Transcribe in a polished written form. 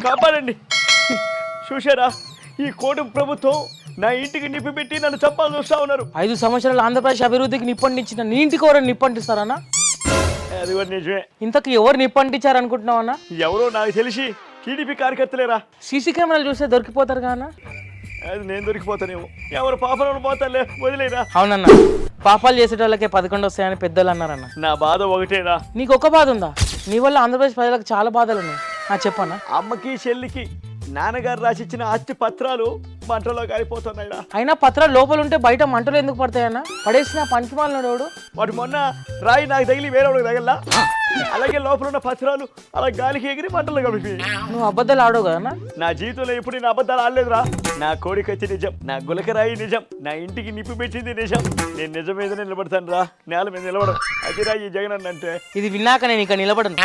కాపాడండి. చూశారా, ఈ కోటి ప్రభుత్వం నా ఇంటికి నిప్పి పెట్టి నన్ను చంపాలని చూస్తా ఉన్నారు. 5 సంవత్సరాలు ఆంధ్రప్రదేశ్ అభివృద్ధికి నిప్పంటించిన నీ ఇంటికి ఎవరు నిప్పంటిస్తారన్నా? అది కూడా నిజమే. ఇంతకు ఎవరు నిప్పంటించారు అనుకుంటున్నావన్నా? ఎవరో నాకు తెలిసి టీడీపీ కార్యకర్తలేరా. సీసీ కెమెరాలు చూస్తే దొరికిపోతారు కానా? అది నేను దొరికిపోతానేమో. ఎవరు పాపలను పోతాలే, వదిలేరా. అవునన్నా, పాపాలు చేసేటోళ్ళకే 11 వస్తాయని పెద్దలు అన్నారన్న. నా బాధ ఒకటేరా. నీకు ఒక బాధ ఉందా? నీ వల్ల ఆంధ్రప్రదేశ్ ప్రజలకు చాలా బాధలు ఉన్నాయి. చెప్పన్నా. అమ్మకి చెల్లికి నాన్నగారు రాసిచ్చిన ఆస్తి పత్రాలు మంటలో కాలిపోతున్నాయిరా. అయినా పత్రాలు లోపల ఉంటే బయట మంటలు ఎందుకు పడతాయన్నా? పడేసిన పంచమాలనోడు వాటి మొన్న రాయి నాకు తగిలి వేరే తగల్లా, అలాగే లోపల ఉన్న పత్రాలు అలా గాలికి ఎగిరి మంటలు కలిపి. నువ్వు అబద్ధాలు ఆడవు కదన్నా? నా జీవితంలో ఎప్పుడు నేను అబద్ధాలు ఆడలేదురా. నా కోడికచ్చి నిజం, నా గులకరాయి నిజం, నా ఇంటికి నిప్పి పెట్టింది నిజం. నేను నిజం మీద నిలబడతాను రా, నేల మీద నిలబడం. అదిరా ఈ జగన్ అంటే. ఇది విన్నాక నేను ఇక నిలబడను.